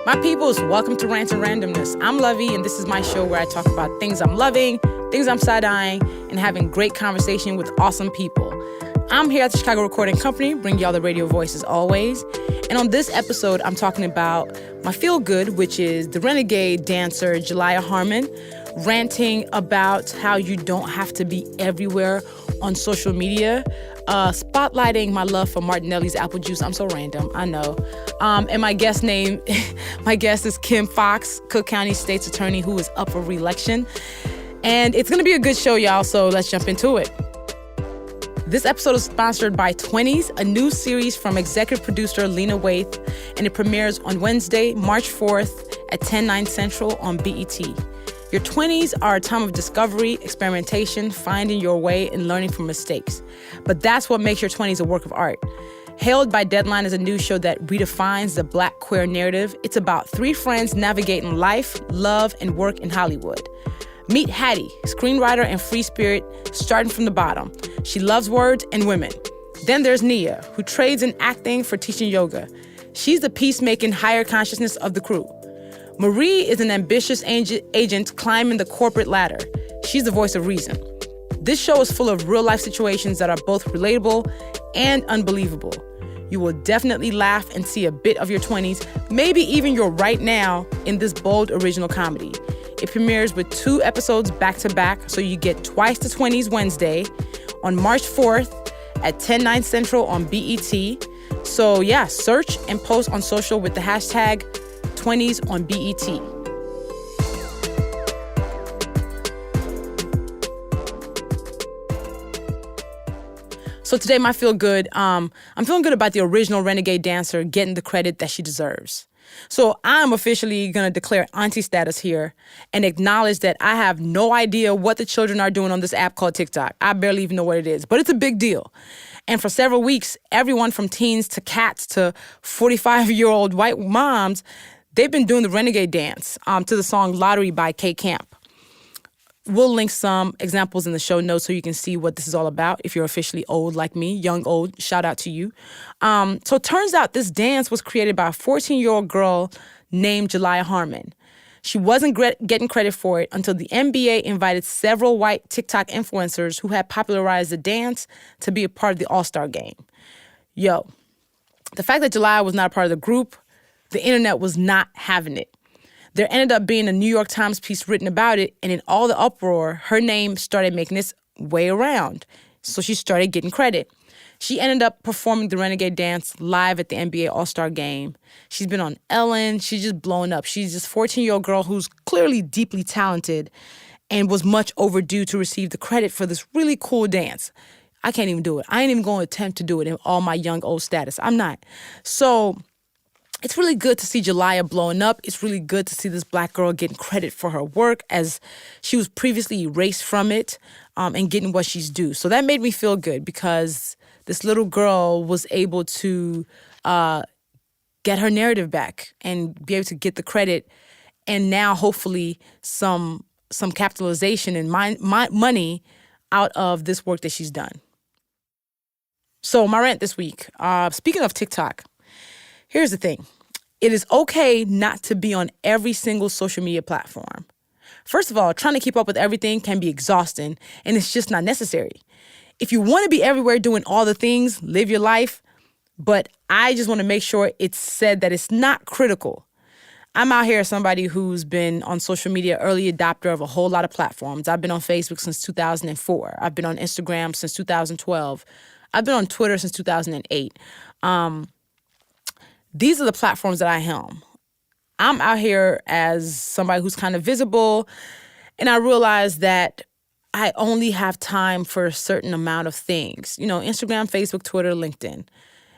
My peoples, welcome to Rants and Randomness. I'm Luvvie, and this is my show where I talk about things I'm loving, things I'm side-eyeing, and having great conversation with awesome people. I'm here at the Chicago Recording Company, bring y'all the radio voice as always. And on this episode, I'm talking about my feel-good, which is the renegade dancer, Ajayi Harmon, ranting about how you don't have to be everywhere on social media, spotlighting my love for Martinelli's apple juice. I'm so random, I know. And my guest is Kim Foxx, Cook County State's Attorney, who is up for re-election. And it's gonna be a good show, y'all, so let's jump into it. This episode is sponsored by 20s, a new series from executive producer Lena Waithe, and it premieres on Wednesday, March 4th at 10/9 Central on BET. Your 20s are a time of discovery, experimentation, finding your way, and learning from mistakes. But that's what makes your 20s a work of art. Hailed by Deadline as a news show that redefines the Black queer narrative, it's about three friends navigating life, love, and work in Hollywood. Meet Hattie, screenwriter and free spirit, starting from the bottom. She loves words and women. Then there's Nia, who trades in acting for teaching yoga. She's the peacemaking higher consciousness of the crew. Marie is an ambitious agent climbing the corporate ladder. She's the voice of reason. This show is full of real-life situations that are both relatable and unbelievable. You will definitely laugh and see a bit of your 20s, maybe even your right now, in this bold original comedy. It premieres with 2 episodes back-to-back, so you get twice the 20s Wednesday on March 4th at 10/9 Central on BET. So yeah, search and post on social with the hashtag 20s on BET. So today, my feel good. I'm feeling good about the original renegade dancer getting the credit that she deserves. So I'm officially going to declare auntie status here and acknowledge that I have no idea what the children are doing on this app called TikTok. I barely even know what it is, but it's a big deal. And for several weeks, everyone from teens to cats to 45-year-old white moms, they've been doing the renegade dance to the song Lottery by K Camp. We'll link some examples in the show notes so you can see what this is all about. If you're officially old like me, young old, shout out to you. So it turns out this dance was created by a 14-year-old girl named Ajayi Harmon. She wasn't getting credit for it until the NBA invited several white TikTok influencers who had popularized the dance to be a part of the All-Star game. Yo, the fact that Ajayi was not a part of the group, the internet was not having it. There ended up being a New York Times piece written about it, and in all the uproar, her name started making its way around. So she started getting credit. She ended up performing the Renegade Dance live at the NBA All-Star Game. She's been on Ellen. She's just blown up. She's this 14-year-old girl who's clearly deeply talented and was much overdue to receive the credit for this really cool dance. I can't even do it. I ain't even going to attempt to do it in all my young old status. I'm not. So it's really good to see Ajayi blowing up. It's really good to see this Black girl getting credit for her work as she was previously erased from it and getting what she's due. So that made me feel good because this little girl was able to get her narrative back and be able to get the credit, and now hopefully some capitalization and money out of this work that she's done. So my rant this week, speaking of TikTok, here's the thing. It is okay not to be on every single social media platform. First of all, trying to keep up with everything can be exhausting, and it's just not necessary. If you want to be everywhere doing all the things, live your life, but I just want to make sure it's said that it's not critical. I'm out here as somebody who's been on social media, early adopter of a whole lot of platforms. I've been on Facebook since 2004. I've been on Instagram since 2012. I've been on Twitter since 2008. These are the platforms that I helm. I'm out here as somebody who's kind of visible, and I realize that I only have time for a certain amount of things. You know, Instagram, Facebook, Twitter, LinkedIn.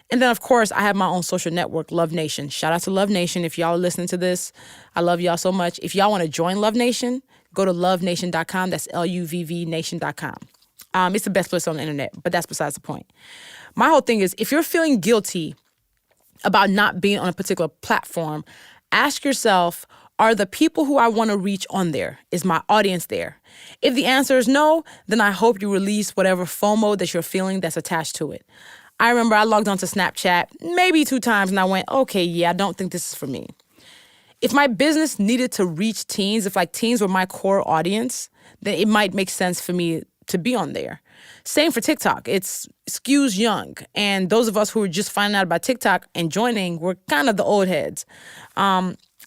And then, of course, I have my own social network, Love Nation. Shout out to Love Nation. If y'all are listening to this, I love y'all so much. If y'all want to join Love Nation, go to lovenation.com. That's LUVVnation.com. It's the best place on the internet, but that's besides the point. My whole thing is, if you're feeling guilty about not being on a particular platform, ask yourself, are the people who I want to reach on there? Is my audience there? If the answer is no, then I hope you release whatever FOMO that you're feeling that's attached to it. I remember I logged onto Snapchat maybe 2 times and I went, okay, yeah, I don't think this is for me. if my business needed to reach teens, if like teens were my core audience, then it might make sense for me to be on there. Same for TikTok. It skews young. And those of us who are just finding out about TikTok and joining, we're kind of the old heads.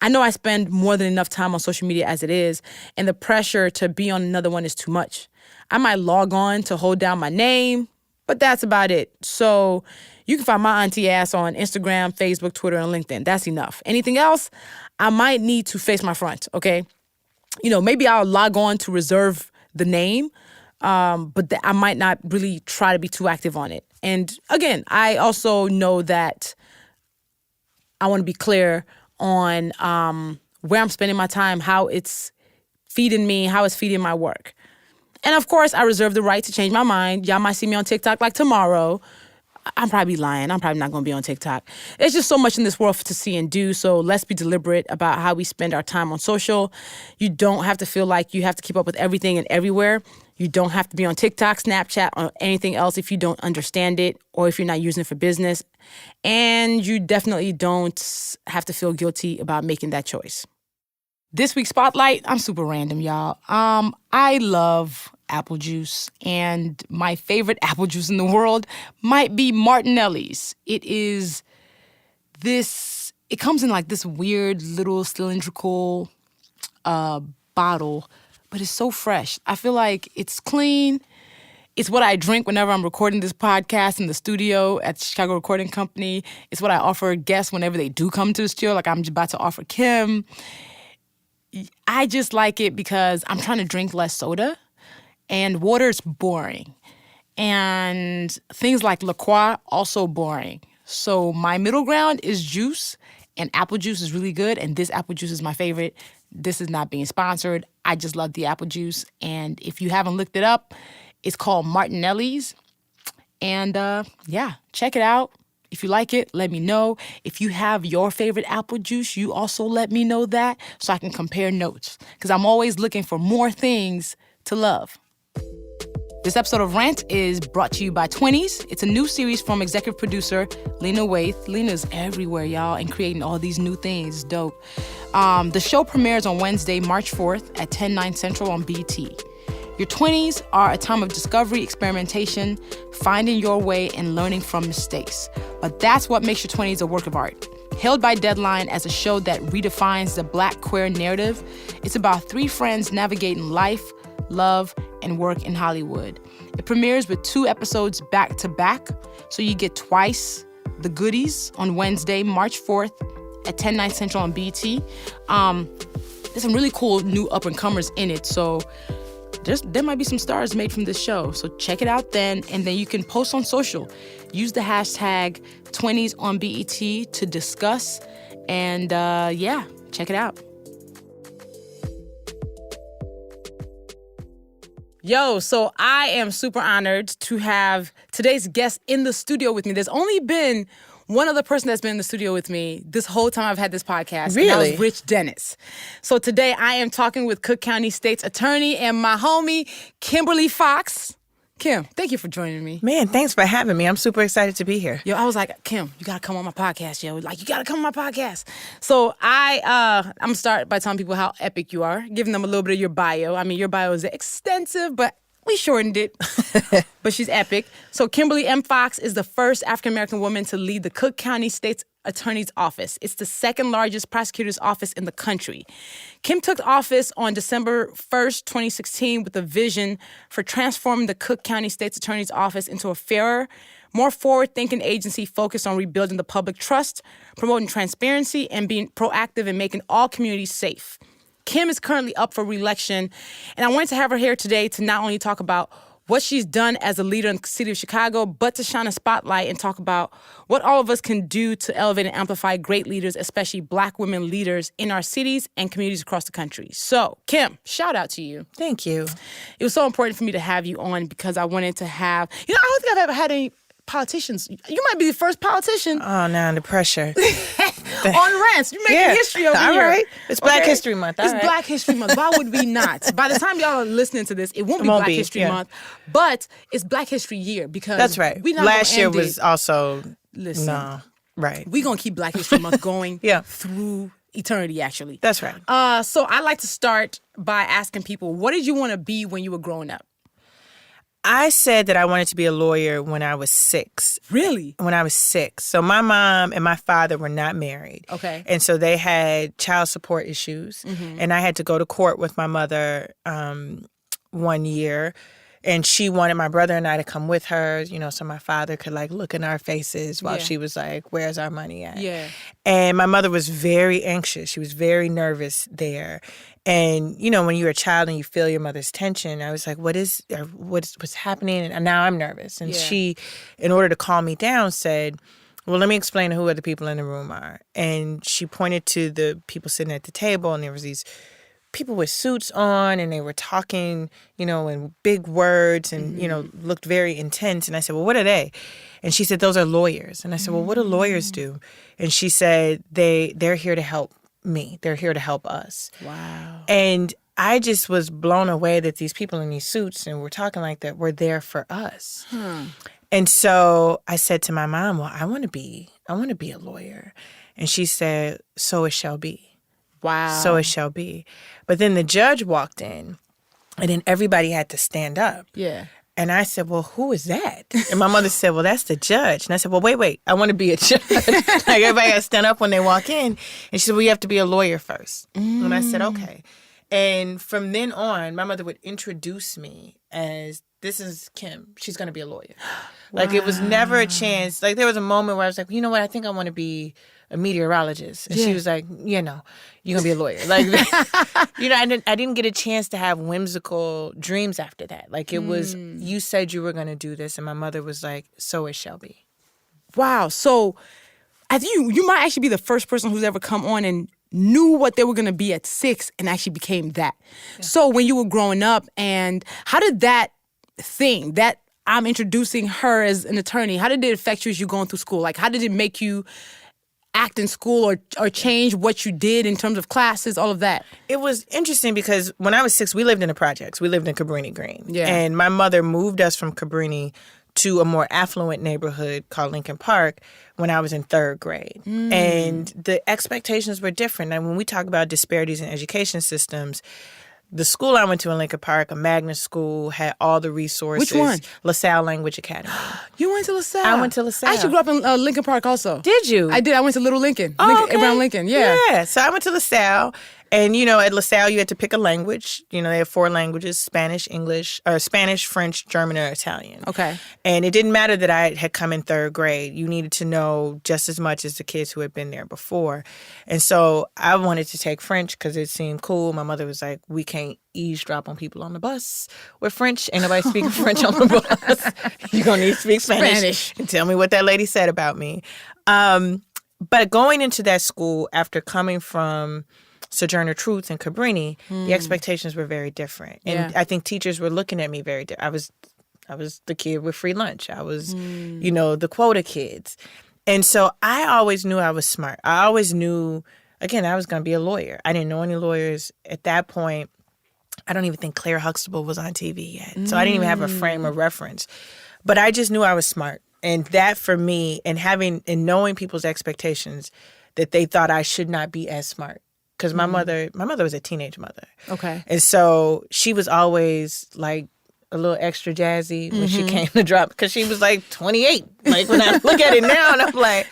I know I spend more than enough time on social media as it is, and the pressure to be on another one is too much. I might log on to hold down my name, but that's about it. So you can find my auntie ass on Instagram, Facebook, Twitter, and LinkedIn. That's enough. Anything else, I might need to face my front, okay? Maybe I'll log on to reserve the name, but I might not really try to be too active on it. And again, I also know that I want to be clear on where I'm spending my time, how it's feeding me, how it's feeding my work. And of course, I reserve the right to change my mind. Y'all might see me on TikTok like tomorrow. I'm probably lying. I'm probably not going to be on TikTok. There's just so much in this world to see and do, so let's be deliberate about how we spend our time on social. You don't have to feel like you have to keep up with everything and everywhere. You don't have to be on TikTok, Snapchat, or anything else if you don't understand it or if you're not using it for business. And you definitely don't have to feel guilty about making that choice. This week's Spotlight, I'm super random, y'all. I love apple juice, and my favorite apple juice in the world might be Martinelli's. It comes in like this weird little cylindrical bottle, but it's so fresh. I feel like it's clean. It's what I drink whenever I'm recording this podcast in the studio at the Chicago Recording Company. It's what I offer guests whenever they do come to the studio, like I'm about to offer Kim. I just like it because I'm trying to drink less soda, and water's boring. And things like La Croix, also boring. So my middle ground is juice, and apple juice is really good, and this apple juice is my favorite. This is not being sponsored. I just love the apple juice, and if you haven't looked it up, it's called Martinelli's. And check it out. If you like it, let me know. If you have your favorite apple juice, you also let me know that so I can compare notes, because I'm always looking for more things to love. This episode of Rant is brought to you by 20s. It's a new series from executive producer Lena Waithe. Lena's everywhere, y'all, and creating all these new things. It's dope. The show premieres on Wednesday, March 4th at 10/9 Central on BT. Your 20s are a time of discovery, experimentation, finding your way, and learning from mistakes. But that's what makes your 20s a work of art. Hailed by Deadline as a show that redefines the Black queer narrative, it's about 3 friends navigating life, love, and work in Hollywood. It premieres with 2 episodes back-to-back, so you get twice the goodies on Wednesday, March 4th at 10/9 Central on BT. There's some really cool new up-and-comers in it, so there might be some stars made from this show. So check it out then, and then you can post on social. Use the hashtag 20sOnBET to discuss, and check it out. Yo, so I am super honored to have today's guest in the studio with me. There's only been one other person that's been in the studio with me this whole time I've had this podcast. Really? And that was Rich Dennis. So today I am talking with Cook County State's attorney and my homie, Kimberly Foxx. Kim, thank you for joining me. Man, thanks for having me. I'm super excited to be here. Yo, I was like, Kim, you gotta come on my podcast, yo. Like, you gotta come on my podcast. So I'm gonna start by telling people how epic you are, giving them a little bit of your bio. I mean, your bio is extensive, but we shortened it. But she's epic. So Kimberly M. Foxx is the first African-American woman to lead the Cook County State's Attorney's Office. It's the second largest prosecutor's office in the country. Kim took office on December 1st, 2016 with a vision for transforming the Cook County State's Attorney's Office into a fairer, more forward-thinking agency focused on rebuilding the public trust, promoting transparency, and being proactive in making all communities safe. Kim is currently up for re-election, and I wanted to have her here today to not only talk about what she's done as a leader in the city of Chicago, but to shine a spotlight and talk about what all of us can do to elevate and amplify great leaders, especially Black women leaders in our cities and communities across the country. So, Kim, shout out to you. Thank you. It was so important for me to have you on because I wanted to have, I don't think I've ever had any politicians. You might be the first politician. Oh, now the pressure. On Rants. You're making history over here. All right. It's Black History Month. It's Black History Month. Why would we not? By the time y'all are listening to this, it won't be Black History Month, but it's Black History Year because that's right. Last year was also listen. No. Right. We're going to keep Black History Month going through eternity, actually. That's right. So I like to start by asking people, what did you want to be when you were growing up? I said that I wanted to be a lawyer when I was 6. Really? When I was 6. So my mom and my father were not married. Okay. And so they had child support issues. And I had to go to court with my mother one year. And she wanted my brother and I to come with her, so my father could look in our faces while she was like, where's our money at? Yeah. And my mother was very anxious. She was very nervous there. And, when you're a child and you feel your mother's tension, I was like, what's happening? And now I'm nervous. And she, in order to calm me down, said, well, let me explain who other people in the room are. And she pointed to the people sitting at the table, and there was these people with suits on, and they were talking, in big words and, looked very intense. And I said, well, what are they? And she said, those are lawyers. And I said, well, what do lawyers do? And she said, they're here to help me. They're here to help us. Wow. And I just was blown away that these people in these suits and were talking like that were there for us. And so I said to my mom, well, I want to be a lawyer. And she said, so it shall be. Wow. So it shall be. But then the judge walked in, and then everybody had to stand up. Yeah. And I said, well, who is that? And my mother said, well, that's the judge. And I said, well, wait, I want to be a judge. Everybody got to stand up when they walk in. And she said, well, you have to be a lawyer first. And I said, okay. And from then on, my mother would introduce me as, this is Kim. She's going to be a lawyer. Wow. It was never a chance. There was a moment where I was like, you know what? I think I want to be a meteorologist. And she was like, you're going to be a lawyer. I didn't get a chance to have whimsical dreams after that. It was, you said you were going to do this. And my mother was like, so it shall be. Wow. So I think you might actually be the first person who's ever come on and knew what they were going to be at 6 and actually became that. Yeah. So when you were growing up, and how did that thing, that I'm introducing her as an attorney, how did it affect you as you're going through school? How did it make you act in school or change what you did in terms of classes, all of that? It was interesting because when I was 6, we lived in the projects. We lived in Cabrini Green. Yeah. And my mother moved us from Cabrini to a more affluent neighborhood called Lincoln Park when I was in 3rd grade. And the expectations were different. And when we talk about disparities in education systems, the school I went to in Lincoln Park, a magnet school, had all the resources. Which one? LaSalle Language Academy. You went to LaSalle? I went to LaSalle. I actually grew up in Lincoln Park also. Did you? I did. I went to Little Lincoln. Okay. Around Lincoln, yeah. Yeah. So I went to LaSalle. And, at LaSalle, you had to pick a language. They have 4 languages, Spanish, French, German, or Italian. Okay. And it didn't matter that I had come in 3rd grade. You needed to know just as much as the kids who had been there before. And so I wanted to take French because it seemed cool. My mother was like, we can't eavesdrop on people on the bus with French. Ain't nobody speaking French on the bus. You're going to need to speak Spanish. And tell me what that lady said about me. But going into that school after coming from Sojourner Truth and Cabrini, the expectations were very different. And I think teachers were looking at me very different. I was the kid with free lunch. I was, the quota kids. And so I always knew I was smart. I always knew, again, I was going to be a lawyer. I didn't know any lawyers at that point. I don't even think Claire Huxtable was on TV yet. So I didn't even have a frame of reference. But I just knew I was smart. And that for me, and knowing people's expectations, that they thought I should not be as smart. Because my mother was a teenage mother. Okay. And so she was always a little extra jazzy when she came to drop, because she was 28. When I look at it now, and I'm like,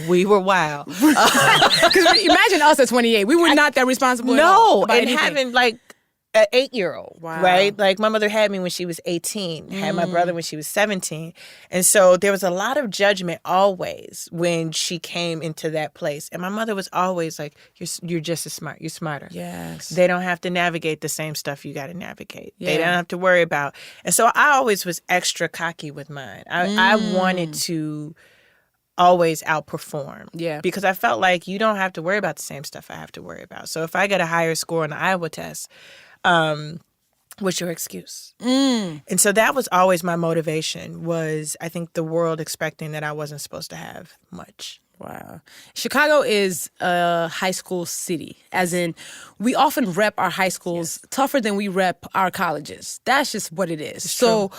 we were wild. Because imagine us at 28. We were not that responsible at all. No, and having an 8-year-old, right? My mother had me when she was 18, had my brother when she was 17. And so there was a lot of judgment always when she came into that place. And my mother was always like, you're just as smart. You're smarter. Yes. They don't have to navigate the same stuff you got to navigate. Yeah. They don't have to worry about. And so I always was extra cocky with mine. I wanted to always outperform. Yeah. Because I felt like you don't have to worry about the same stuff I have to worry about. So if I get a higher score on the Iowa test, what's your excuse? And so that was always my motivation, was I think the world expecting that I wasn't supposed to have much. Wow. Chicago is a high school city, as in we often rep our high schools tougher than we rep our colleges. That's just what it is. So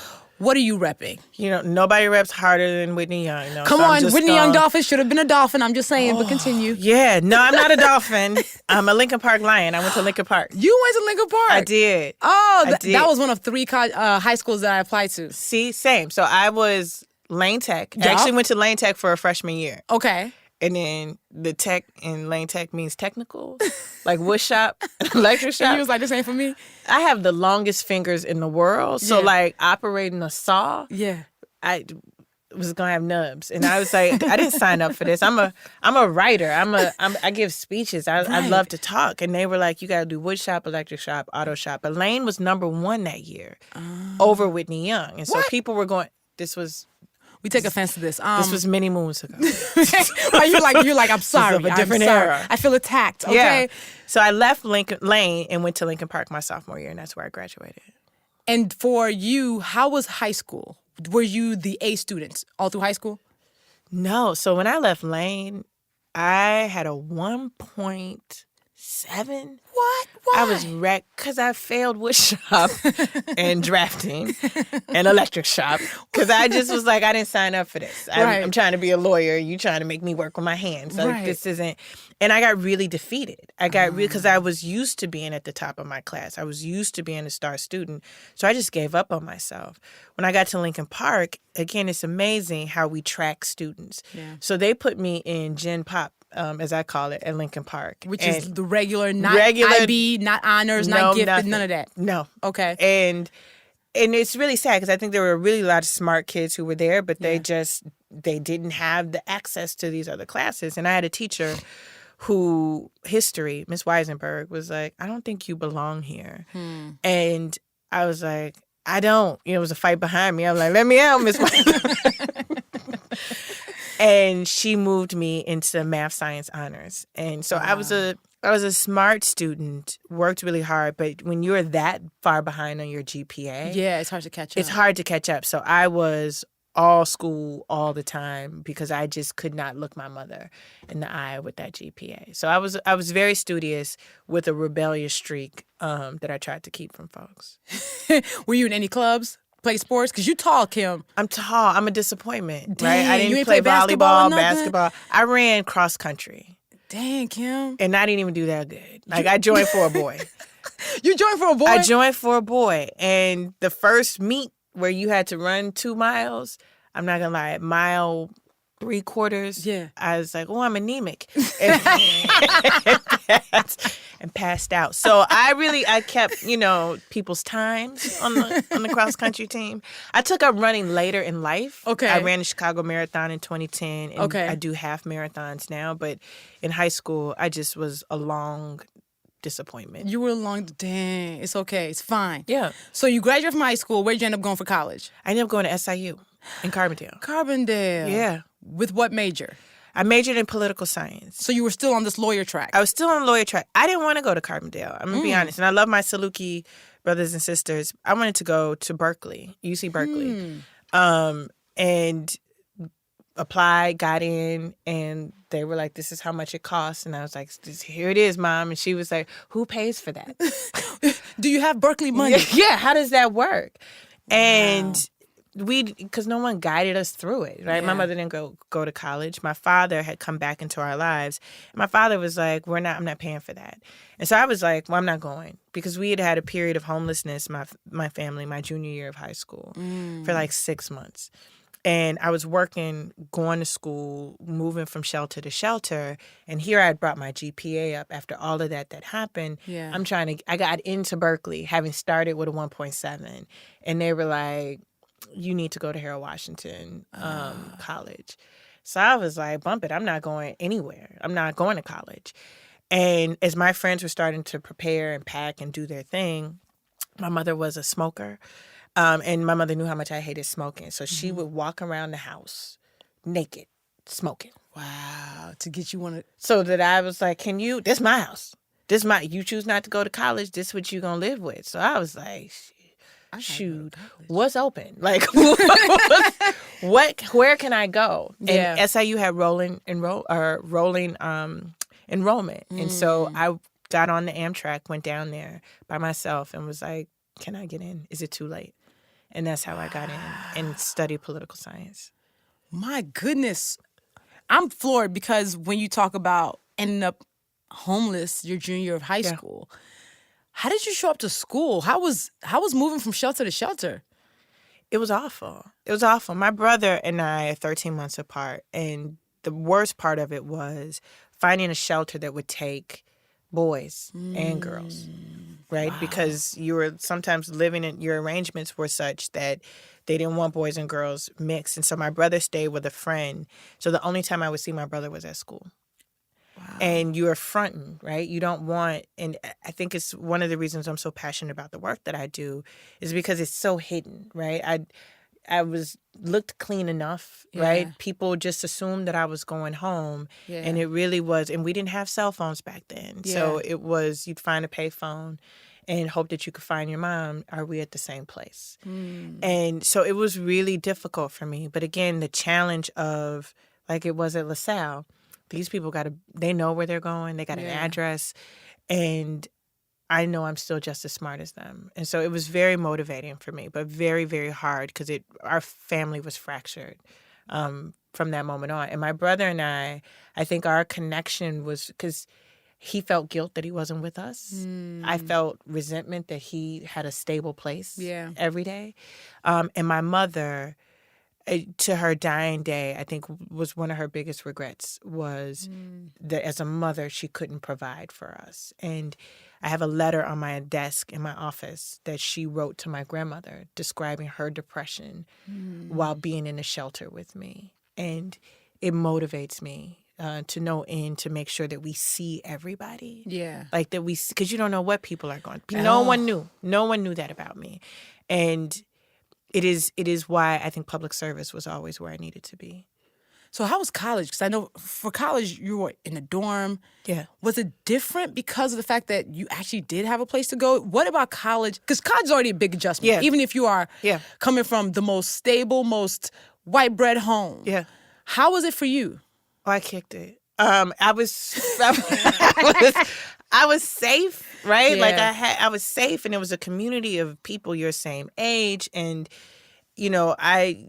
What are you repping? Nobody reps harder than Whitney Young. No, Come so on, Whitney Young Dolphin should have been a Dolphin. I'm just saying, but continue. Yeah, no, I'm not a Dolphin. I'm a Lincoln Park Lion. I went to Lincoln Park. You went to Lincoln Park? I did. Oh, I did. That was one of 3 high schools that I applied to. See, same. So I was Lane Tech. I actually went to Lane Tech for a freshman year. Okay. And then the tech in Lane Tech means technical, like wood shop, electric shop. And you was like, this ain't for me? I have the longest fingers in the world. So, like, operating a saw, I was going to have nubs. And I was like, I didn't sign up for this. I'm a writer. I give speeches. I love to talk. And they were like, you got to do wood shop, electric shop, auto shop. But Lane was #1 that year over Whitney Young. And so people were going, we take offense to this. This was many moons ago. You're like, I'm sorry. Of a different era. I feel attacked. Okay. Yeah. So I left Lane and went to Lincoln Park my sophomore year, and that's where I graduated. And for you, how was high school? Were you the A student all through high school? No. So when I left Lane, I had a 1.7. What? Why? I was wrecked because I failed wood shop and drafting and electric shop because I just was like, I didn't sign up for this. I'm trying to be a lawyer. You trying to make me work with my hands. Like, this isn't. And I got really defeated. I got because I was used to being at the top of my class. I was used to being a star student. So I just gave up on myself. When I got to Lincoln Park, again, it's amazing how we track students. Yeah. So they put me in Gen Pop. As I call it, at Lincoln Park. Which is the regular, not IB, not honors, not gifted, nothing. None of that. No. Okay. And it's really sad because I think there were really a lot of smart kids who were there, but they didn't have the access to these other classes. And I had a teacher who, history, Miss Weisenberg, was like, I don't think you belong here. And I was like, I don't. It was a fight behind me. I was like, let me out, Miss Weisenberg. And she moved me into math, science, honors. And so I was a smart student, worked really hard. But when you're that far behind on your GPA, it's hard to catch up. It's hard to catch up. So I was all school all the time because I just could not look my mother in the eye with that GPA. So I was very studious with a rebellious streak that I tried to keep from folks. Were you in any clubs? Play sports? Because you tall, Kim. I'm tall. I'm a disappointment. Dang, right? I didn't play volleyball, basketball. I ran cross country. Dang, Kim. And I didn't even do that good. Like, I joined for a boy. You joined for a boy? I joined for a boy. And the first meet where you had to run 2 miles, I'm not going to lie, mile 3/4, I was like, oh, I'm anemic. And passed out. So I kept, people's times on the cross country team. I took up running later in life. Okay. I ran the Chicago Marathon in 2010. And I do half marathons now. But in high school, I just was a long disappointment. You were dang, it's okay. It's fine. Yeah. So you graduated from high school. Where'd you end up going for college? I ended up going to SIU in Carbondale. Carbondale. Yeah. With what major? I majored in political science. So you were still on this lawyer track? I was still on the lawyer track. I didn't want to go to Carbondale. I'm going to be honest. And I love my Saluki brothers and sisters. I wanted to go to Berkeley, UC Berkeley. And applied, got in, and they were like, this is how much it costs. And I was like, here it is, Mom. And she was like, who pays for that? Do you have Berkeley money? Yeah, how does that work? And because no one guided us through it, right? Yeah. My mother didn't go to college. My father had come back into our lives. And my father was like, I'm not paying for that. And so I was like, well, I'm not going. Because we had a period of homelessness, my family, my junior year of high school, for like 6 months. And I was working, going to school, moving from shelter to shelter. And here I had brought my GPA up after all of that happened. Yeah. I got into Berkeley, having started with a 1.7. And they were like, you need to go to Harold Washington College. So I was like, bump it. I'm not going anywhere. I'm not going to college. And as my friends were starting to prepare and pack and do their thing, my mother was a smoker. And my mother knew how much I hated smoking. So she would walk around the house naked, smoking. Wow. To get you one of... So that I was like, this is my house. You choose not to go to college, this is what you're going to live with. So I was like... Shoot, what's open? Like, where can I go? Yeah. And SIU had rolling enrollment. And so I got on the Amtrak, went down there by myself and was like, can I get in? Is it too late? And that's how I got in and studied political science. My goodness. I'm floored because when you talk about ending up homeless your junior year of high Yeah. school, how did you show up to school? How was moving from shelter to shelter? It was awful. It was awful. My brother and I are 13 months apart, and the worst part of it was finding a shelter that would take boys and girls, right? Wow. Because you were sometimes living in your arrangements were such that they didn't want boys and girls mixed. And so my brother stayed with a friend. So the only time I would see my brother was at school. Wow. And you're fronting, right? You don't want, and I think it's one of the reasons I'm so passionate about the work that I do is because it's so hidden, right? I was looked clean enough, right? Yeah. People just assumed that I was going home, Yeah. and it really was. And we didn't have cell phones back then, so Yeah. it was you'd find a payphone and hope that you could find your mom. Are we at the same place? And so it was really difficult for me. But again, the challenge of like it was at LaSalle. These people they know where they're going. They got an Yeah. address. And I know I'm still just as smart as them. And so it was very motivating for me, but very, very hard because our family was fractured from that moment on. And my brother and I think our connection was because he felt guilt that he wasn't with us. I felt resentment that he had a stable place every day. And my mother, to her dying day, I think was one of her biggest regrets was that as a mother, she couldn't provide for us. And I have a letter on my desk in my office that she wrote to my grandmother describing her depression while being in a shelter with me. And it motivates me to no end to make sure that we see everybody. Yeah. Like that because you don't know what people are going through. No one knew. No one knew that about me. And it is why I think public service was always where I needed to be. So how was college? Because I know for college you were in a dorm. Yeah. Was it different because of the fact that you actually did have a place to go? What about college? Because college is already a big adjustment. Yeah. Even if you are coming from the most stable, most white bread home. Yeah. How was it for you? Oh, I kicked it. I was safe, right? Yeah. Like I was safe, and it was a community of people your same age, and you know, I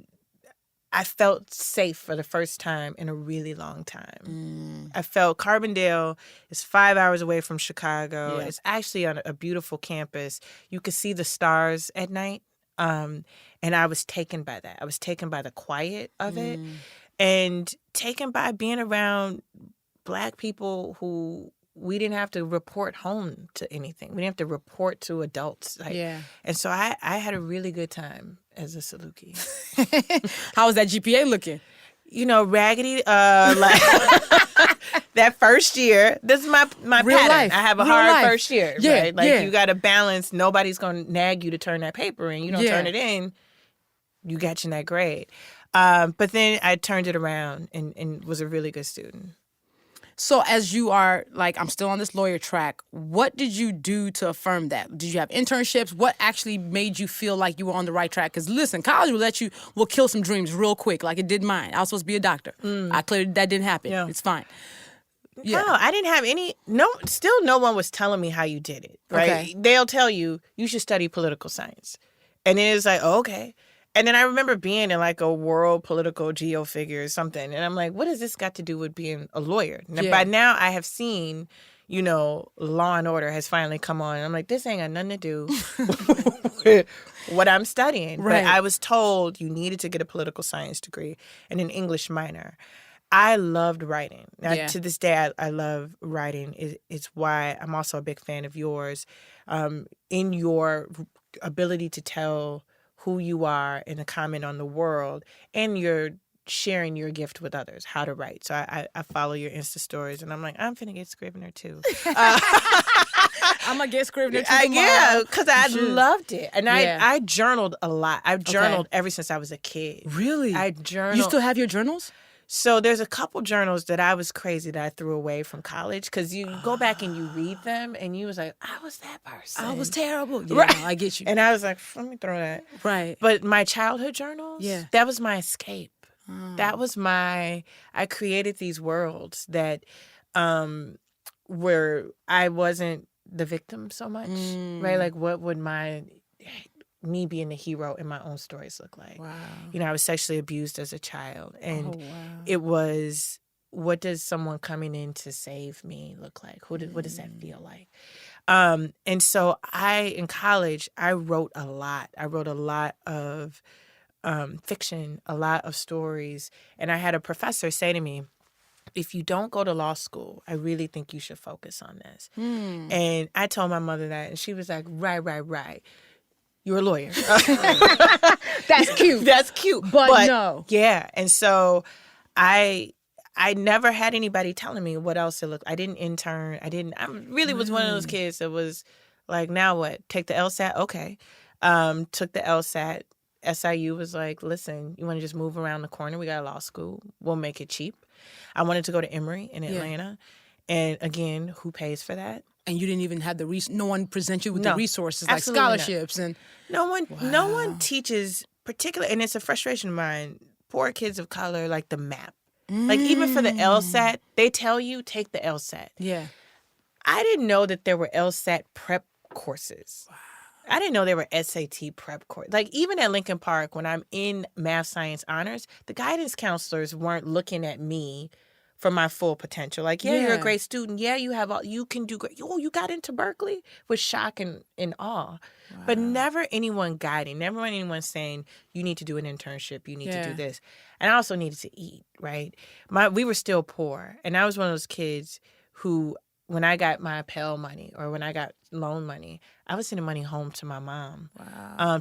felt safe for the first time in a really long time. I felt Carbondale is 5 hours away from Chicago. Yeah. It's actually on a beautiful campus. You could see the stars at night, and I was taken by that. I was taken by the quiet of it. And taken by being around Black people who we didn't have to report home to anything. We didn't have to report to adults. And so I had a really good time as a Saluki. How was that GPA looking? You know, raggedy. Like that first year, this is my Real pattern. life. I have a Real hard life. first year, Yeah, right? Like yeah. you got to balance. Nobody's going to nag you to turn that paper in. You don't turn it in, you got you that grade. But then I turned it around and was a really good student. So as you are, like, I'm still on this lawyer track, what did you do to affirm that? Did you have internships? What actually made you feel like you were on the right track? Because listen, college will kill some dreams real quick, like it did mine. I was supposed to be a doctor. That didn't happen. Yeah. It's fine. Yeah. No, I didn't have any. Still no one was telling me how you did it, right? Okay. They'll tell you should study political science. And it is like, oh, okay. And then I remember being in like a world political geo figure or something. And I'm like, what has this got to do with being a lawyer? Now, by now I have seen, Law and Order has finally come on. And I'm like, this ain't got nothing to do with what I'm studying. Right. But I was told you needed to get a political science degree and an English minor. I loved writing. Now, to this day, I love writing. It's why I'm also a big fan of yours. In your ability to tell who you are and a comment on the world, and you're sharing your gift with others, how to write. So I follow your Insta stories, and I'm like, I'm finna get Scrivener too. I'm going to get Scrivener too tomorrow. Yeah, because I loved it. And I journaled a lot. I've journaled ever since I was a kid. Really? I journaled. You still have your journals? So there's a couple journals that I was crazy that I threw away from college because you go back and you read them and you was like, I was that person. I was terrible. Yeah, Right. no, I get you. And I was like, let me throw that. Right. But my childhood journals, that was my escape. That was I created these worlds that where I wasn't the victim so much, right? Like what would my me being the hero in my own stories look like. Wow. You know, I was sexually abused as a child. And Oh, wow. it was, what does someone coming in to save me look like? What does that feel like? And so in college, I wrote a lot. I wrote a lot of fiction, a lot of stories. And I had a professor say to me, if you don't go to law school, I really think you should focus on this. And I told my mother that, and she was like, right. You're a lawyer. That's cute. That's cute. But no. Yeah. And so I never had anybody telling me what else it looked. I didn't intern. I really was one of those kids that was like, now what? Take the LSAT? Okay. Took the LSAT. SIU was like, listen, you want to just move around the corner? We got a law school. We'll make it cheap. I wanted to go to Emory in Atlanta. And again, who pays for that? And you didn't even have no one present you with the resources like absolutely not. scholarships and no one teaches particular, and it's a frustration of mine, poor kids of color, like the map. Like even for the LSAT, they tell you take the LSAT. Yeah. I didn't know that there were LSAT prep courses. Wow. I didn't know there were SAT prep courses. Like even at Lincoln Park, when I'm in math science honors, the guidance counselors weren't looking at me for my full potential. Like, you're a great student. Yeah, you can do great. Oh, you got into Berkeley? With shock and awe. Wow. But never anyone guiding, never anyone saying, you need to do an internship, you need to do this. And I also needed to eat, right? We were still poor. And I was one of those kids who, when I got my Pell money or when I got loan money, I was sending money home to my mom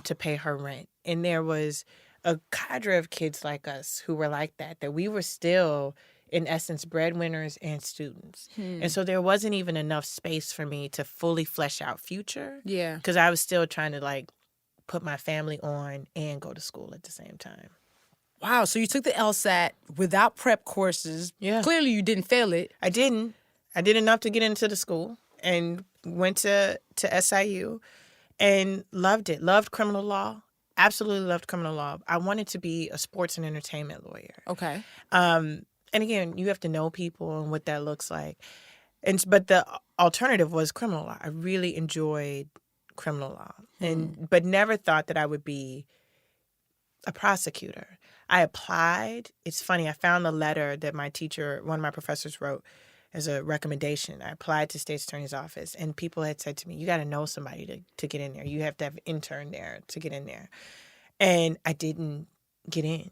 to pay her rent. And there was a cadre of kids like us who were like that we were still, in essence, breadwinners and students. And so there wasn't even enough space for me to fully flesh out future. Yeah. Because I was still trying to like put my family on and go to school at the same time. Wow. So you took the LSAT without prep courses. Yeah. Clearly you didn't fail it. I didn't. I did enough to get into the school and went to SIU and loved it. Loved criminal law. Absolutely loved criminal law. I wanted to be a sports and entertainment lawyer. Okay. And again, you have to know people and what that looks like. But the alternative was criminal law. I really enjoyed criminal law, but never thought that I would be a prosecutor. I applied. It's funny. I found the letter that my teacher, one of my professors, wrote as a recommendation. I applied to State's Attorney's Office, and people had said to me, you got to know somebody to get in there. You have to have an intern there to get in there. And I didn't get in.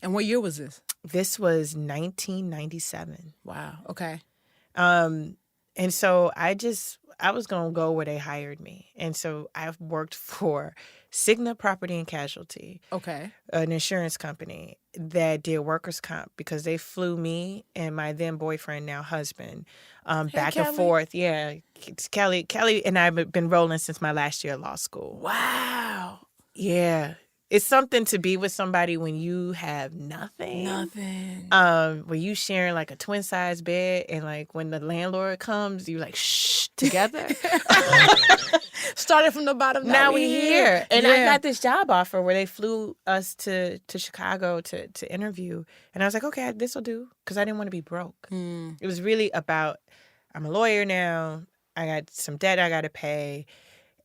And what year was this? This was 1997. Wow. Okay. And so I was going to go where they hired me. And so I've worked for Cigna Property and Casualty. Okay. An insurance company that did workers' comp because they flew me and my then boyfriend, now husband, back Kelly. and forth. Yeah. It's Kelly and I have been rolling since my last year of law school. Wow. Yeah. It's something to be with somebody when you have nothing. Nothing. Where you sharing like a twin size bed, and like when the landlord comes, you like shh together. Started from the bottom. Now we here, and I got this job offer where they flew us to Chicago to interview, and I was like, okay, this will do, because I didn't want to be broke. It was really about, I'm a lawyer now. I got some debt I got to pay.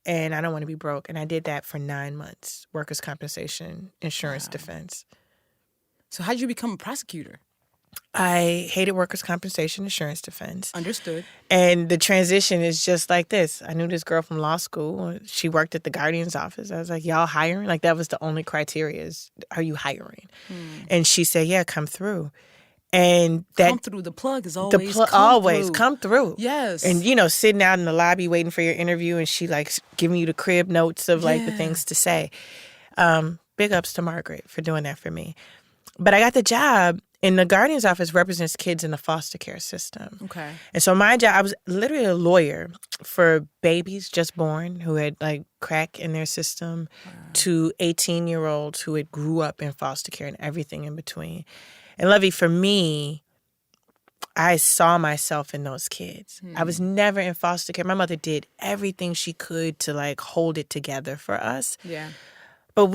And I don't want to be broke. And I did that for 9 months. Workers' compensation, insurance defense. So how did you become a prosecutor? I hated workers' compensation, insurance defense. Understood. And the transition is just like this. I knew this girl from law school. She worked at the Guardian's office. I was like, y'all hiring? Like that was the only criteria is, are you hiring? And she said, yeah, come through. And that come through. The plug is always come through. Yes. And sitting out in the lobby waiting for your interview, and she like giving you the crib notes of like the things to say. Big ups to Margaret for doing that for me. But I got the job, and the Guardian's office represents kids in the foster care system. Okay. And so my job, I was literally a lawyer for babies just born who had like crack in their system, to 18-year-olds who had grew up in foster care and everything in between. And Luvvie, for me, I saw myself in those kids. I was never in foster care. My mother did everything she could to like hold it together for us. Yeah. But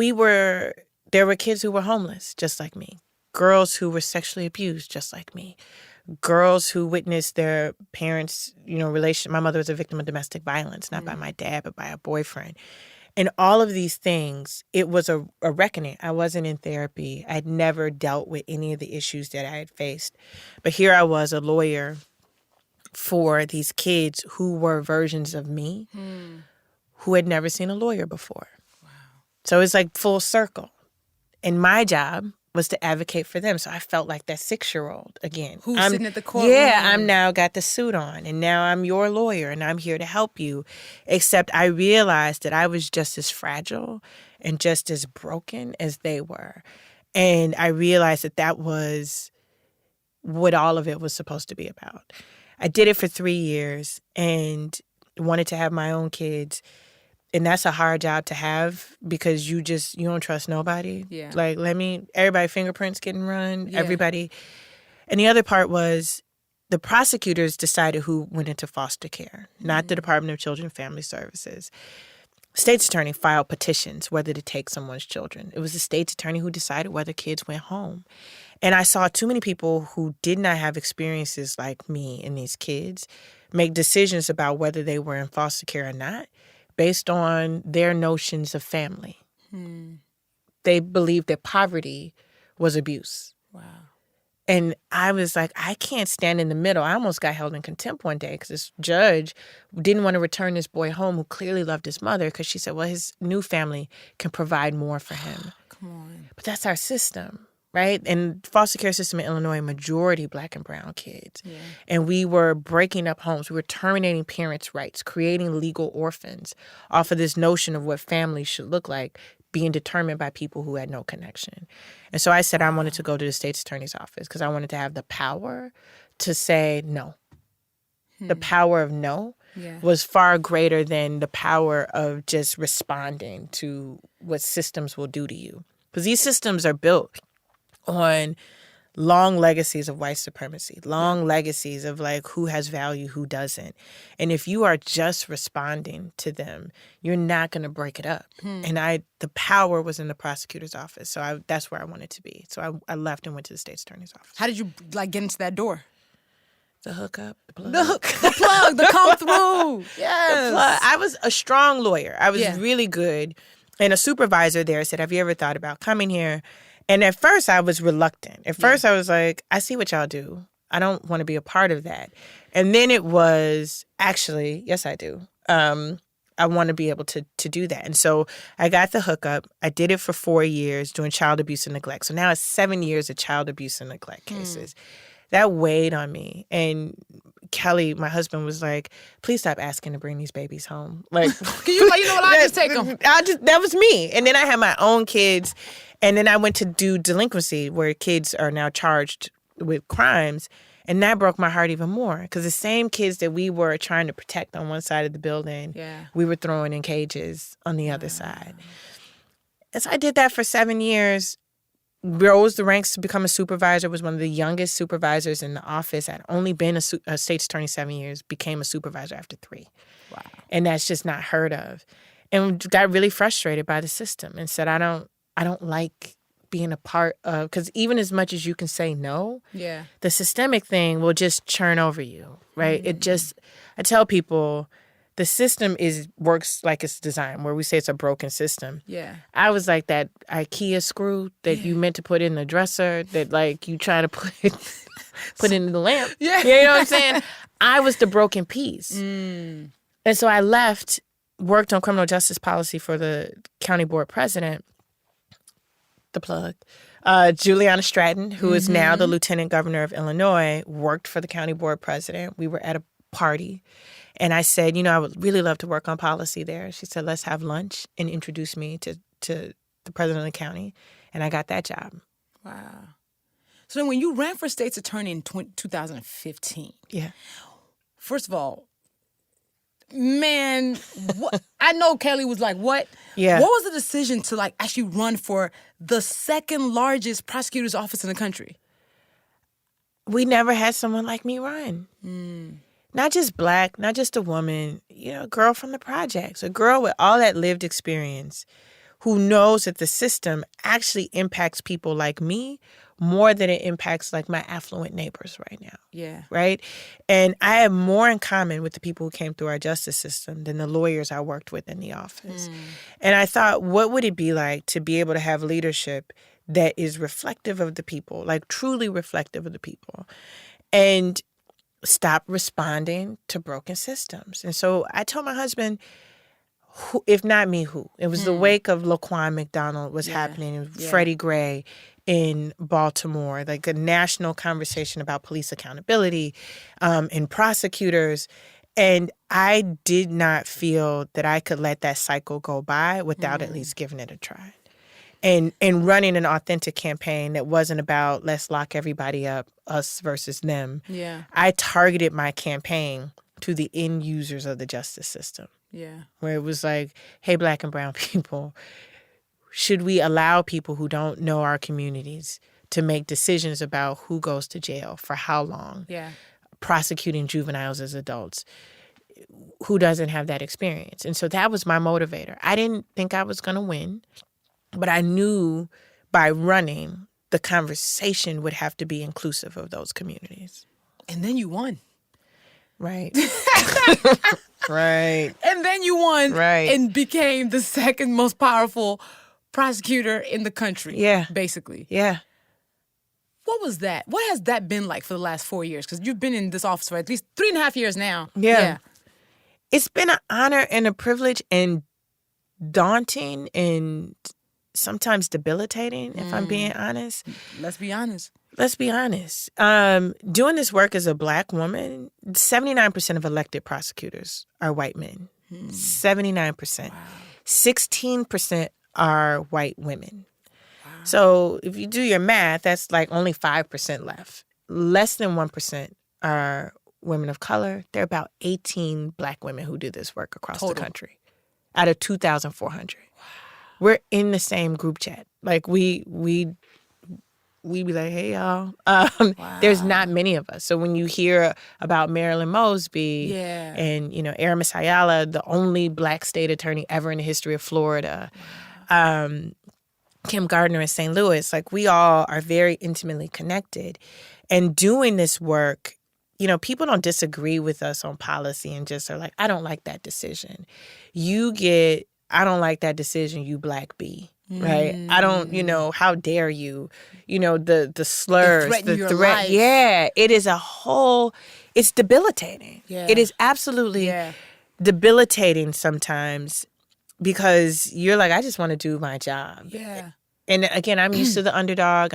there were kids who were homeless, just like me. Girls who were sexually abused, just like me. Girls who witnessed their parents, relation. My mother was a victim of domestic violence, not by my dad, but by a boyfriend. And all of these things, it was a reckoning. I wasn't in therapy. I'd never dealt with any of the issues that I had faced. But here I was, a lawyer for these kids who were versions of me who had never seen a lawyer before. Wow. So it's like full circle. And my job was to advocate for them. So I felt like that 6-year-old again. Who's sitting at the courtroom. Yeah, I'm now got the suit on, and now I'm your lawyer, and I'm here to help you. Except I realized that I was just as fragile and just as broken as they were. And I realized that that was what all of it was supposed to be about. I did it for 3 years and wanted to have my own kids. And that's a hard job to have because you don't trust nobody. Yeah. Like, everybody fingerprints getting run, Yeah. everybody. And the other part was the prosecutors decided who went into foster care, not the Department of Children and Family Services. State's attorney filed petitions whether to take someone's children. It was the state's attorney who decided whether kids went home. And I saw too many people who did not have experiences like me and these kids make decisions about whether they were in foster care or not based on their notions of family. They believed that poverty was abuse. Wow. And I was like, I can't stand in the middle. I almost got held in contempt one day because this judge didn't want to return this boy home who clearly loved his mother because she said, well, his new family can provide more for him. Come on. But that's our system, right? And foster care system in Illinois, majority Black and brown kids. Yeah. And we were breaking up homes. We were terminating parents' rights, creating legal orphans off of this notion of what families should look like, being determined by people who had no connection. And so I said I wanted to go to the state's attorney's office because I wanted to have the power to say no. The power of no was far greater than the power of just responding to what systems will do to you. Because these systems are built on long legacies of white supremacy, long legacies of like who has value, who doesn't. And if you are just responding to them, you're not going to break it up. And the power was in the prosecutor's office. So that's where I wanted to be. So I left and went to the state's attorney's office. How did you get into that door? The hookup, the plug. The plug, the come through. Yes. The plug. I was a strong lawyer. I was really good. And a supervisor there said, have you ever thought about coming here? And at first, I was reluctant. At first, I was like, I see what y'all do. I don't want to be a part of that. And then it was, actually, yes, I do. I want to be able to do that. And so I got the hookup. I did it for 4 years doing child abuse and neglect. So now it's 7 years of child abuse and neglect cases. That weighed on me. And Kelly, my husband, was like, please stop asking to bring these babies home. Like, you know what, I'll just take them. That was me. And then I had my own kids. And then I went to do delinquency where kids are now charged with crimes. And that broke my heart even more because the same kids that we were trying to protect on one side of the building, we were throwing in cages on the other side. And so I did that for 7 years, rose the ranks to become a supervisor, was one of the youngest supervisors in the office. I'd only been a state's attorney 7 years, became a supervisor after 3. Wow. And that's just not heard of. And got really frustrated by the system and said, I don't like being a part of, because even as much as you can say no, the systemic thing will just churn over you, right? I tell people the system works like it's designed, where we say it's a broken system. Yeah. I was like that IKEA screw that you meant to put in the dresser that like you try to put in the lamp. Yeah. You know what I'm saying? I was the broken piece. And so I left, worked on criminal justice policy for the county board president, the plug. Juliana Stratton, who is now the lieutenant governor of Illinois, worked for the county board president. We were at a party. And I said, I would really love to work on policy there. She said, let's have lunch, and introduced me to the president of the county. And I got that job. Wow. So then when you ran for state's attorney in 2015, first of all, man, I know Kelly was like, what? Yeah. What was the decision to like actually run for the second largest prosecutor's office in the country? We never had someone like me run. Not just Black, not just a woman, a girl from the projects, a girl with all that lived experience who knows that the system actually impacts people like me more than it impacts like my affluent neighbors right now. Yeah. Right? And I have more in common with the people who came through our justice system than the lawyers I worked with in the office. And I thought, what would it be like to be able to have leadership that is reflective of the people, like truly reflective of the people, and stop responding to broken systems? And so I told my husband, who, if not me, who? It was the wake of Laquan McDonald was happening, and Freddie Gray in Baltimore, like a national conversation about police accountability and prosecutors. And I did not feel that I could let that cycle go by without at least giving it a try. And running an authentic campaign that wasn't about let's lock everybody up, us versus them. Yeah. I targeted my campaign to the end users of the justice system. Yeah. Where it was like, hey, Black and brown people, should we allow people who don't know our communities to make decisions about who goes to jail for how long? Yeah. Prosecuting juveniles as adults. Who doesn't have that experience? And so that was my motivator. I didn't think I was going to win, but I knew by running, the conversation would have to be inclusive of those communities. And then you won. Right. Right. And then you won. Right. And became the second most powerful prosecutor in the country. Yeah. Basically. Yeah. What was that? What has that been like for the last 4 years? Because you've been in this office for at least 3.5 years now. Yeah. It's been an honor and a privilege and daunting and sometimes debilitating, if I'm being honest. Let's be honest. Let's be honest. Doing this work as a Black woman, 79% of elected prosecutors are white men. 79%. Wow. 16% are white women. Wow. So if you do your math, that's like only 5% left. Less than 1% are women of color. There are about 18 Black women who do this work across the country out of 2,400. Wow. We're in the same group chat. Like we be like, hey, y'all. There's not many of us. So when you hear about Marilyn Mosby and, Aramis Ayala, the only Black state attorney ever in the history of Florida, Kim Gardner in St. Louis, like we all are very intimately connected. And doing this work, people don't disagree with us on policy and just are like, I don't like that decision. You get, I don't like that decision, you Black B. Right? I don't, how dare you? The slurs, the your threat. Life. Yeah. It is it's debilitating. Yeah. It is absolutely debilitating sometimes because you're like, I just want to do my job. Yeah. And again, I'm used to the underdog.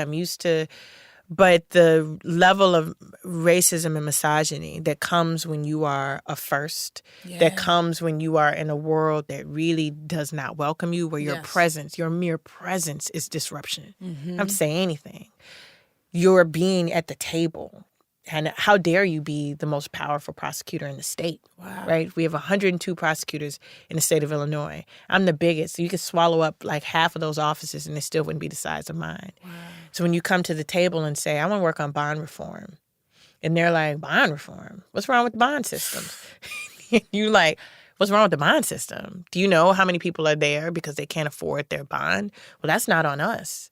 But the level of racism and misogyny that comes when you are a first, that comes when you are in a world that really does not welcome you, where your presence, your mere presence is disruption. I don't say anything. You're being at the table. And how dare you be the most powerful prosecutor in the state, right? We have 102 prosecutors in the state of Illinois. I'm the biggest. So you could swallow up like half of those offices and it still wouldn't be the size of mine. Wow. So when you come to the table and say, I want to work on bond reform, and they're like, bond reform? What's wrong with the bond system? You like, what's wrong with the bond system? Do you know how many people are there because they can't afford their bond? Well, that's not on us.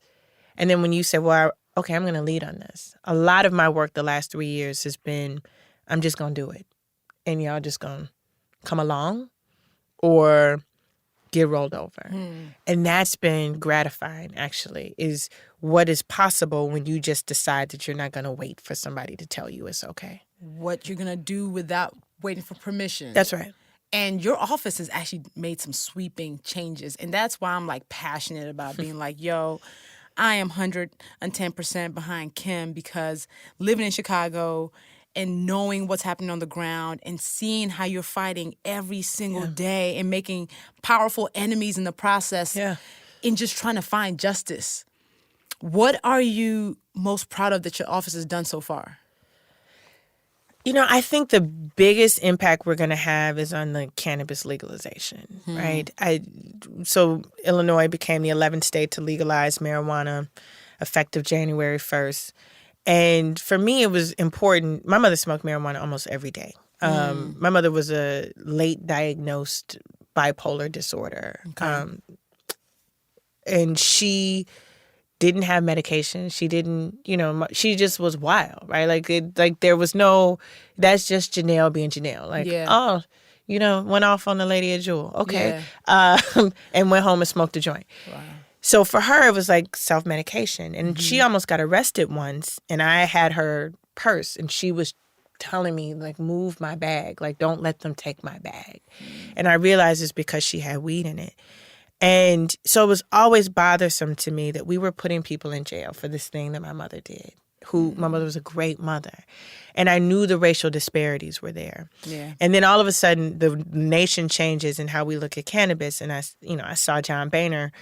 And then when you say, well, okay, I'm going to lead on this. A lot of my work the last 3 years has been, I'm just going to do it. And y'all just going to come along or get rolled over. And that's been gratifying, actually, is what is possible when you just decide that you're not going to wait for somebody to tell you it's okay. What you're going to do without waiting for permission. That's right. And your office has actually made some sweeping changes. And that's why I'm like passionate about being like, yo, I am 110% behind Kim, because living in Chicago and knowing what's happening on the ground and seeing how you're fighting every single day and making powerful enemies in the process in just trying to find justice. What are you most proud of that your office has done so far? I think the biggest impact we're going to have is on the cannabis legalization, right? So Illinois became the 11th state to legalize marijuana effective January 1st. And for me, it was important. My mother smoked marijuana almost every day. My mother was a late diagnosed bipolar disorder. Okay. And she didn't have medication. She didn't, she just was wild, right? Like there was no, that's just Janelle being Janelle. Like, Yeah. went off on the lady at Jewel. Okay. Yeah. And went home and smoked a joint. Wow. So for her, it was like self-medication. And she almost got arrested once. And I had her purse. And she was telling me, like, move my bag. Like, don't let them take my bag. And I realized it's because she had weed in it. And so it was always bothersome to me that we were putting people in jail for this thing that my mother did. My mother was a great mother. And I knew the racial disparities were there. Yeah. And then all of a sudden, the nation changes in how we look at cannabis. And I saw John Boehner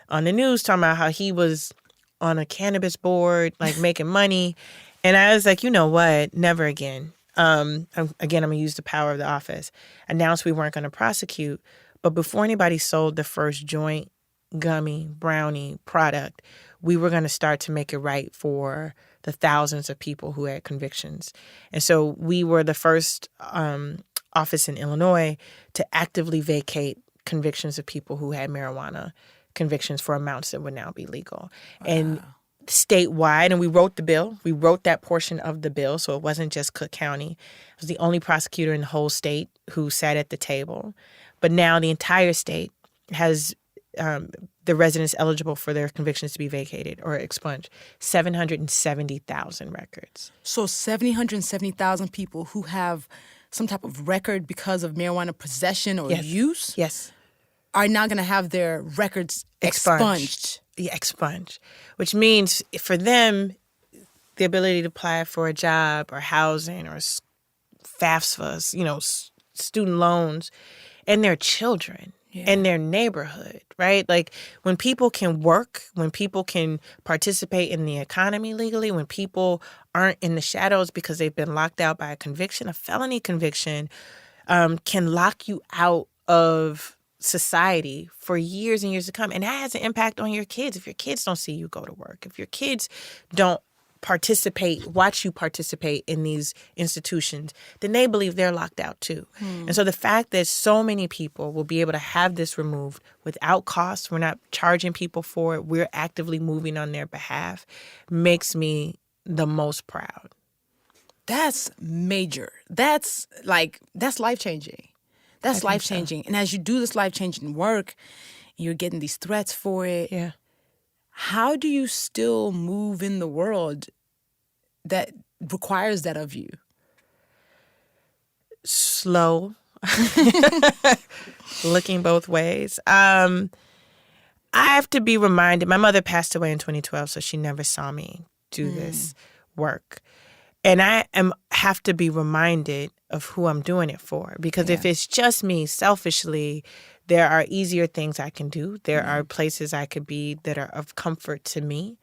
on the news talking about how he was on a cannabis board, like making money. And I was like, you know what? Never again. I'm going to use the power of the office. Announced we weren't going to prosecute. But before anybody sold the first joint, gummy, brownie product, we were going to start to make it right for the thousands of people who had convictions. And so we were the first office in Illinois to actively vacate convictions of people who had marijuana convictions for amounts that would now be legal. Wow. And statewide, and we wrote the bill. We wrote that portion of the bill, so it wasn't just Cook County. I was the only prosecutor in the whole state who sat at the table. But now the entire state has the residents eligible for their convictions to be vacated or expunged. 770,000 records. So 770,000 people who have some type of record because of marijuana possession or use? Yes. Are now going to have their records expunged. Yeah, expunged. Which means for them, the ability to apply for a job or housing or FAFSA, student loans, and their children and their neighborhood, right? Like when people can work, when people can participate in the economy legally, when people aren't in the shadows because they've been locked out by a conviction, a felony conviction can lock you out of society for years and years to come. And that has an impact on your kids. If your kids don't see you go to work, if your kids don't watch you participate in these institutions, then they believe they're locked out too. And so the fact that so many people will be able to have this removed without cost, we're not charging people for it, we're actively moving on their behalf, makes me the most proud. That's major. That's life-changing. That's life-changing. So. And as you do this life-changing work, you're getting these threats for it. Yeah. How do you still move in the world that requires that of you? Slow. Looking both ways. I have to be reminded. My mother passed away in 2012, so she never saw me do this work. And I have to be reminded of who I'm doing it for. Because if it's just me, selfishly, there are easier things I can do. There are places I could be that are of comfort to me.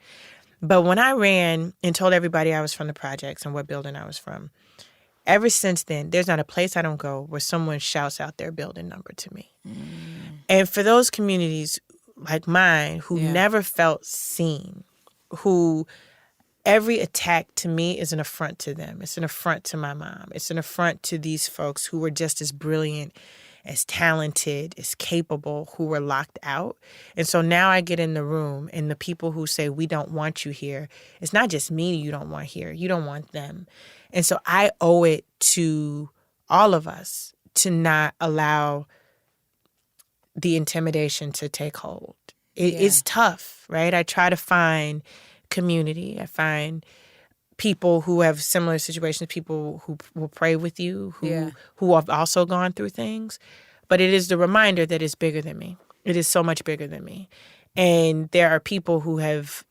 But when I ran and told everybody I was from the projects and what building I was from, ever since then, there's not a place I don't go where someone shouts out their building number to me. And for those communities like mine who never felt seen, who every attack to me is an affront to them. It's an affront to my mom. It's an affront to these folks who were just as brilliant, as talented, as capable, who were locked out. And so now I get in the room and the people who say, we don't want you here, it's not just me you don't want here. You don't want them. And so I owe it to all of us to not allow the intimidation to take hold. It's tough, right? I try to find community. I find people who have similar situations, people who will pray with you, who have also gone through things. But it is the reminder that it's bigger than me. It is so much bigger than me. And there are people who have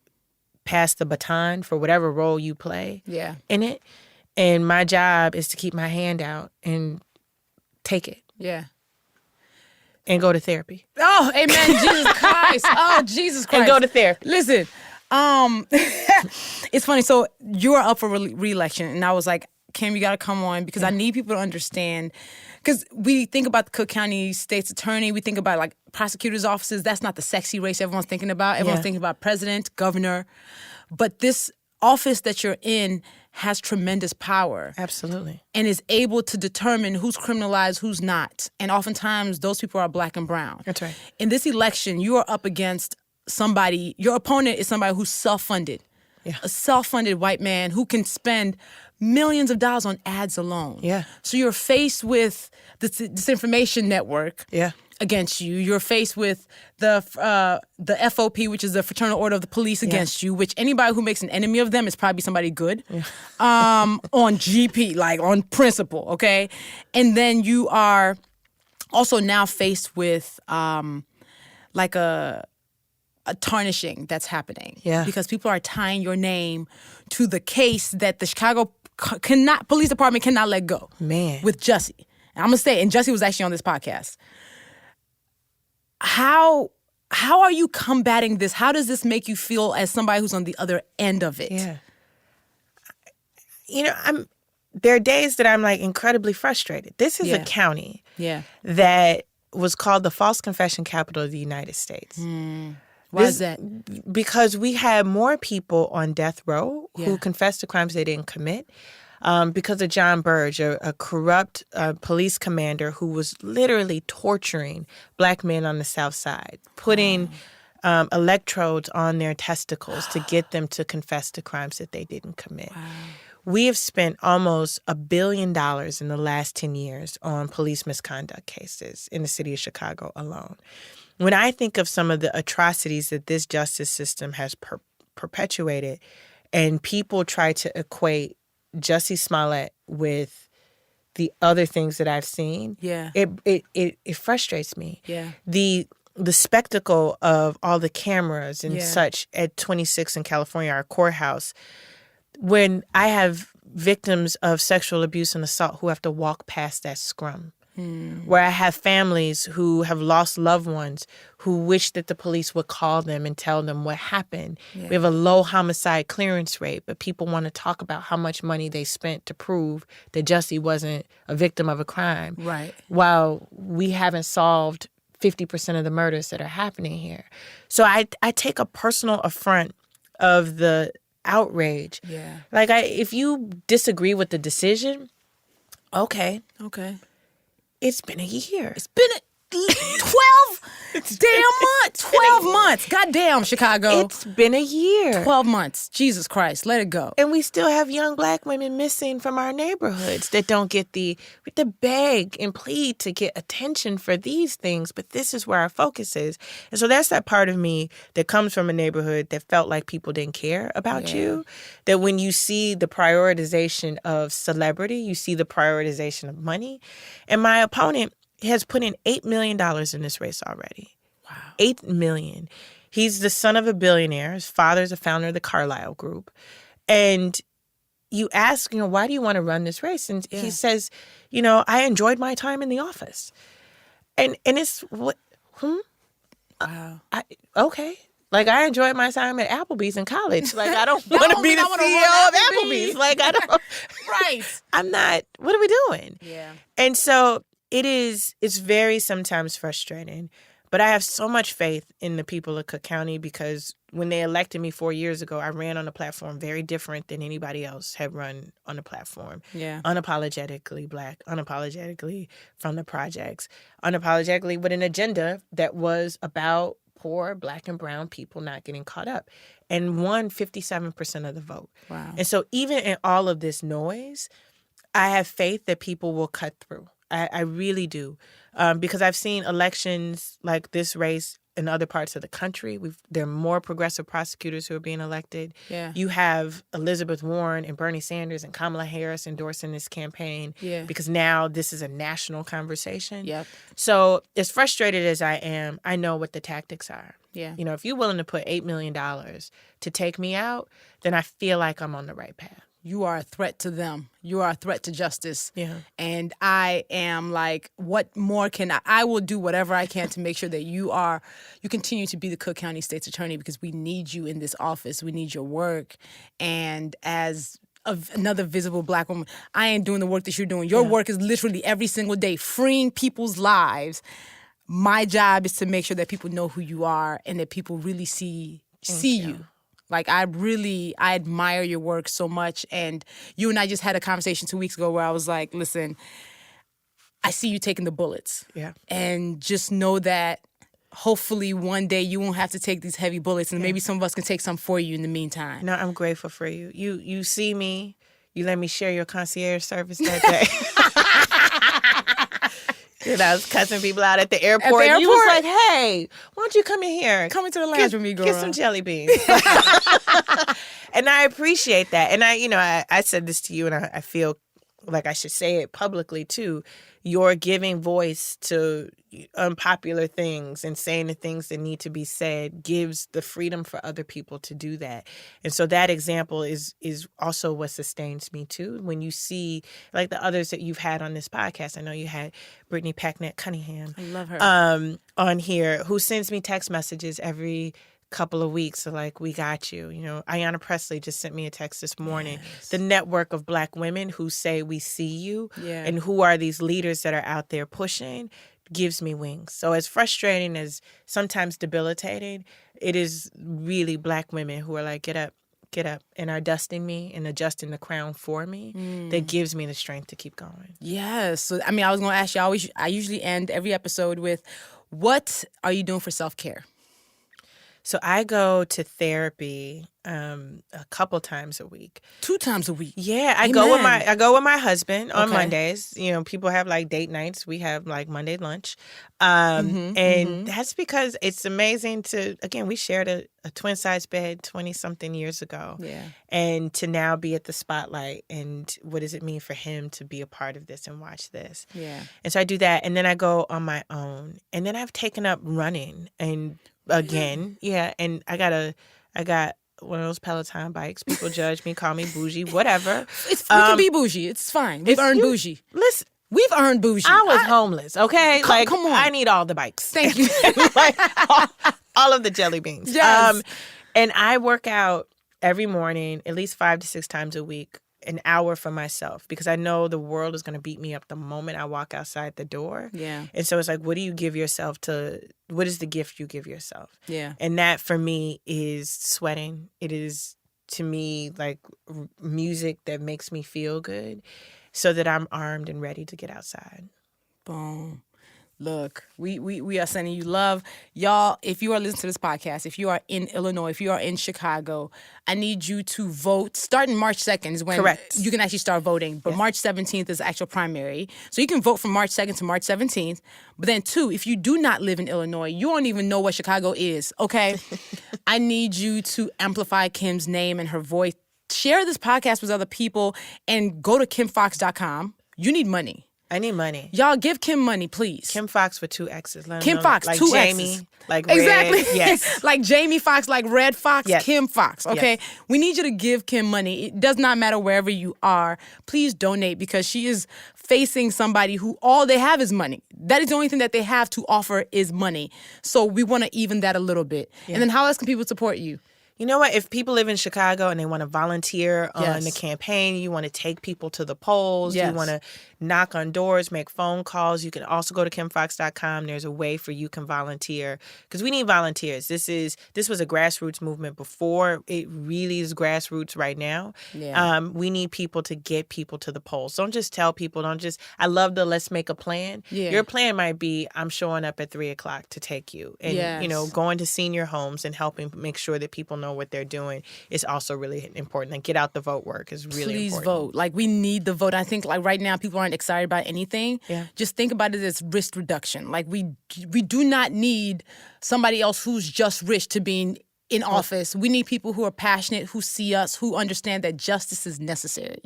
passed the baton for whatever role you play in it. And my job is to keep my hand out and take it. Yeah. And go to therapy. Oh, amen. Jesus Christ. Oh, Jesus Christ. And go to therapy. Listen, it's funny. So you were up for re-election, and I was like, Kim, you got to come on because I need people to understand. Because we think about the Cook County State's Attorney, we think about like prosecutors' offices. That's not the sexy race everyone's thinking about. Everyone's thinking about president, governor. But this office that you're in has tremendous power. Absolutely. And is able to determine who's criminalized, who's not. And oftentimes those people are black and brown. That's right. In this election, you are up against somebody, your opponent is somebody who's self-funded. Yeah. A self-funded white man who can spend millions of dollars on ads alone. Yeah. So you're faced with this disinformation network Yeah. against you. You're faced with the FOP, which is the Fraternal Order of the Police, against you, which anybody who makes an enemy of them is probably somebody good. Yeah. On GP, like on principle, okay? And then you are also now faced with like a tarnishing that's happening. Yeah. Because people are tying your name to the case that the Chicago Police Department cannot let go. Man. With Jussie. And I'm going to say, and Jussie was actually on this podcast. How are you combating this? How does this make you feel as somebody who's on the other end of it? Yeah. There are days that I'm like incredibly frustrated. This is a county that was called the false confession capital of the United States. Why is that? Because we had more people on death row who confessed to crimes they didn't commit. Because of John Burge, a corrupt police commander who was literally torturing black men on the South Side, putting electrodes on their testicles to get them to confess to crimes that they didn't commit. Wow. We have spent almost $1 billion in the last 10 years on police misconduct cases in the city of Chicago alone. When I think of some of the atrocities that this justice system has perpetuated, and people try to equate Jussie Smollett with the other things that I've seen, it frustrates me. Yeah. The spectacle of all the cameras and such at 26 in California, our courthouse, when I have victims of sexual abuse and assault who have to walk past that scrum, where I have families who have lost loved ones who wish that the police would call them and tell them what happened. Yeah. We have a low homicide clearance rate, but people want to talk about how much money they spent to prove that Jussie wasn't a victim of a crime. Right. While we haven't solved 50% of the murders that are happening here. So I take a personal affront of the outrage. Yeah. Like, if you disagree with the decision, okay. It's been a year. It's been 12 damn months. 12 months. Goddamn, Chicago. It's been a year. 12 months. Jesus Christ. Let it go. And we still have young black women missing from our neighborhoods that don't get we have to beg and plead to get attention for these things. But this is where our focus is. And so that's that part of me that comes from a neighborhood that felt like people didn't care about you. That when you see the prioritization of celebrity, you see the prioritization of money. And my opponent has put in $8 million in this race already. Wow. $8 million. He's the son of a billionaire. His father's a founder of the Carlyle Group. And you ask, why do you want to run this race? And he says, I enjoyed my time in the office. And it's what? Wow. Okay. Like, I enjoyed my time at Applebee's in college. Like, I don't want to be the CEO of Applebee's. Like, I don't. Right. I'm not. What are we doing? Yeah. And so it's very sometimes frustrating. But I have so much faith in the people of Cook County because when they elected me 4 years ago, I ran on a platform very different than anybody else had run on a platform. Yeah. Unapologetically Black, unapologetically from the projects, unapologetically with an agenda that was about poor Black and brown people not getting caught up, and won 57% of the vote. Wow. And so even in all of this noise, I have faith that people will cut through. I really do. Because I've seen elections like this race in other parts of the country. There are more progressive prosecutors who are being elected. Yeah. You have Elizabeth Warren and Bernie Sanders and Kamala Harris endorsing this campaign because now this is a national conversation. Yep. So as frustrated as I am, I know what the tactics are. Yeah. If you're willing to put $8 million to take me out, then I feel like I'm on the right path. You are a threat to them. You are a threat to justice. Yeah. And I am like, what more can I will do whatever I can to make sure that you continue to be the Cook County State's Attorney because we need you in this office. We need your work. And as another visible Black woman, I ain't doing the work that you're doing. Your work is literally every single day freeing people's lives. My job is to make sure that people know who you are and that people really see you. Like, I admire your work so much. And you and I just had a conversation 2 weeks ago where I was like, listen, I see you taking the bullets. Yeah. And just know that hopefully one day you won't have to take these heavy bullets, and maybe some of us can take some for you in the meantime. No, I'm grateful for you. You see me. You let me share your concierge service that day. I was cussing people out at the airport. And you was like, hey, why don't you come in here? Come into the lounge with me, girl. Get some jelly beans. And I appreciate that. And I said this to you, and I feel like I should say it publicly too. You're giving voice to unpopular things and saying the things that need to be said gives the freedom for other people to do that. And so that example is also what sustains me too. When you see like the others that you've had on this podcast, I know you had Brittany Packnett Cunningham. I love her. On here, who sends me text messages every couple of weeks. So like, we got you. Ayanna Presley just sent me a text this morning. Yes. The network of Black women who say we see you and who are these leaders that are out there pushing gives me wings. So as frustrating as sometimes debilitating, it is really Black women who are like, get up, and are dusting me and adjusting the crown for me that gives me the strength to keep going. Yes. So, I was going to ask you, I usually end every episode with, what are you doing for self-care? So I go to therapy a couple times a week. 2 times a week? Yeah, I go with my husband on Mondays. People have like date nights. We have like Monday lunch. That's because it's amazing we shared a twin-size bed 20-something years ago. Yeah. And to now be at the spotlight, and what does it mean for him to be a part of this and watch this? Yeah. And so I do that, and then I go on my own. And then I've taken up running and again, and I got one of those Peloton bikes. People judge me, call me bougie, whatever. We can be bougie. It's fine. We've earned bougie. Listen, we've earned bougie. I was homeless, okay? Come on. I need all the bikes. Thank you. all of the jelly beans. Yes. And I work out every morning, at least 5 to 6 times a week, an hour for myself, because I know the world is going to beat me up the moment I walk outside the door. Yeah. And so it's like, what do you give yourself what is the gift you give yourself? Yeah. And that for me is sweating. It is, to me, like music that makes me feel good so that I'm armed and ready to get outside. Boom. Look, we are sending you love. Y'all, if you are listening to this podcast, if you are in Illinois, if you are in Chicago, I need you to vote. Starting March 2nd is when you can actually start voting. But March 17th is the actual primary. So you can vote from March 2nd to March 17th. But then, 2, if you do not live in Illinois, you don't even know what Chicago is, okay? I need you to amplify Kim's name and her voice. Share this podcast with other people and go to KimFoxx.com. You need money. I need money. Y'all give Kim money, please. Kim Foxx with 2 X's. Kim Foxx, like 2 Jamie, X's. like Red. Exactly. Yes. Like Jamie Foxx, like Red Fox, yes. Kim Foxx, okay? Yes. We need you to give Kim money. It does not matter wherever you are. Please donate, because she is facing somebody who all they have is money. That is the only thing that they have to offer is money. So we want to even that a little bit. Yeah. And then how else can people support you? You know what? If people live in Chicago and they want to volunteer on the campaign, you want to take people to the polls, you want to knock on doors, make phone calls, you can also go to KimFoxx.com. There's a way for you can volunteer, because we need volunteers. This was a grassroots movement before it really is grassroots right now. Yeah. We need people to get people to the polls. Don't just tell people. I love the let's make a plan. Yeah. Your plan might be, I'm showing up at 3:00 to take you, and going to senior homes and helping make sure that people know what they're doing is also really important. And get out the vote work is really important. Please vote. Like, we need the vote. I think like right now people aren't excited about anything. Yeah. Just think about it as risk reduction. Like, we do not need somebody else who's just rich to be in office. We need people who are passionate, who see us, who understand that justice is necessary.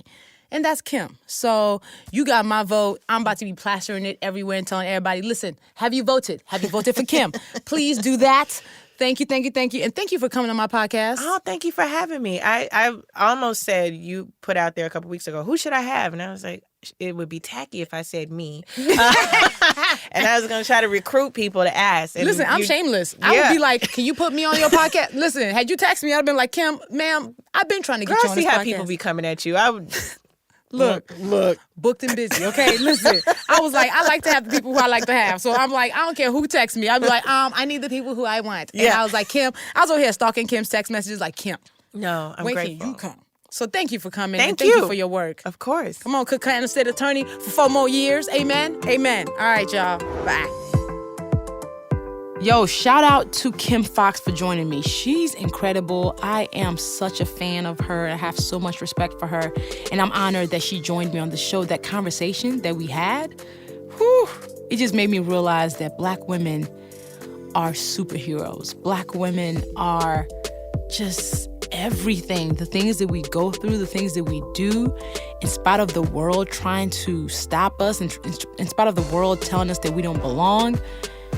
And that's Kim. So you got my vote. I'm about to be plastering it everywhere and telling everybody, listen, have you voted? Have you voted for Kim? Please do that. Thank you. And thank you for coming on my podcast. Oh, thank you for having me. I almost said, you put out there a couple weeks ago, who should I have? And I was like, it would be tacky if I said me. And I was going to try to recruit people to ask. And listen, I'm shameless. I would be like, can you put me on your podcast? Listen, had you texted me, I'd have been like, Kim, ma'am, I've been trying to get you on this podcast. See how people be coming at you. I would... Look, booked and busy, okay? Listen, I was like, I like to have the people who I like to have. So I'm like, I don't care who texts me. I'd be like, I need the people who I want. And I was like, Kim, I was over here stalking Kim's text messages like, Kim. No, I'm grateful. When can you come? So thank you for coming. Thank you for your work. Of course. Come on, Cook County State Attorney for 4 more years. Amen? Amen. All right, y'all. Bye. Yo, shout out to Kim Foxx for joining me. She's incredible. I am such a fan of her. I have so much respect for her. And I'm honored that she joined me on the show. That conversation that we had, it just made me realize that Black women are superheroes. Black women are just everything. The things that we go through, the things that we do, in spite of the world trying to stop us, and in spite of the world telling us that we don't belong,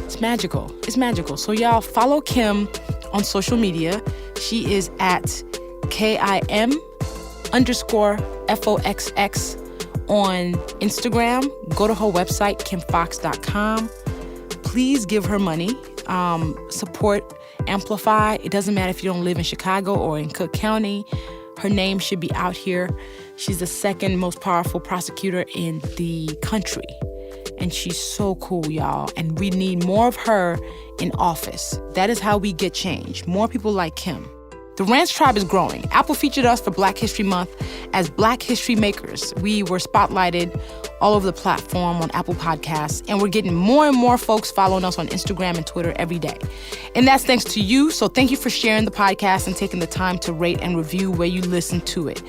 it's magical. It's magical. So y'all follow Kim on social media. She is at KIM_FOXX on Instagram. Go to her website, kimfoxx.com. Please give her money. Support, amplify. It doesn't matter if you don't live in Chicago or in Cook County. Her name should be out here. She's the second most powerful prosecutor in the country. And she's so cool, y'all. And we need more of her in office. That is how we get change. More people like Kim. The Rants Tribe is growing. Apple featured us for Black History Month as Black History Makers. We were spotlighted all over the platform on Apple Podcasts, and we're getting more and more folks following us on Instagram and Twitter every day. And that's thanks to you, so thank you for sharing the podcast and taking the time to rate and review where you listen to it.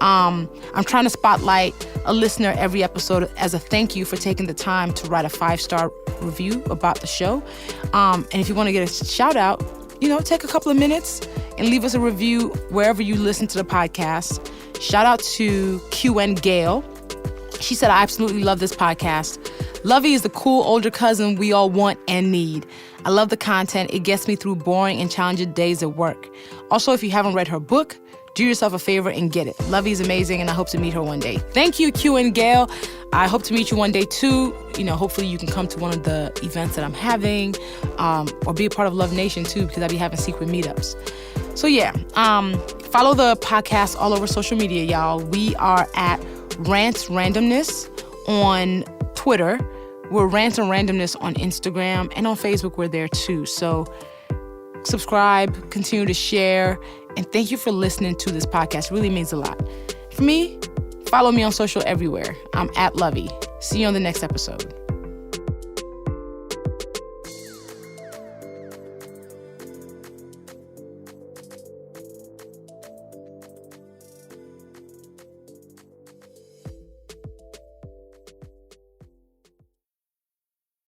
I'm trying to spotlight a listener every episode as a thank you for taking the time to write a 5-star review about the show. And if you want to get a shout out, take a couple of minutes and leave us a review wherever you listen to the podcast. Shout out to QN Gale. She said, I absolutely love this podcast. Luvvie is the cool older cousin we all want and need. I love the content. It gets me through boring and challenging days at work. Also, if you haven't read her book, do yourself a favor and get it. Luvvie is amazing, and I hope to meet her one day. Thank you, QN Gale. I hope to meet you one day, too. Hopefully you can come to one of the events that I'm having, or be a part of Love Nation, too, because I'll be having secret meetups. So, yeah, follow the podcast all over social media, y'all. We are at Rants Randomness on Twitter. We're Rants and Randomness on Instagram, and on Facebook, we're there, too. So subscribe, continue to share, and thank you for listening to this podcast. It really means a lot. For me, follow me on social everywhere. I'm at Luvvie. See you on the next episode.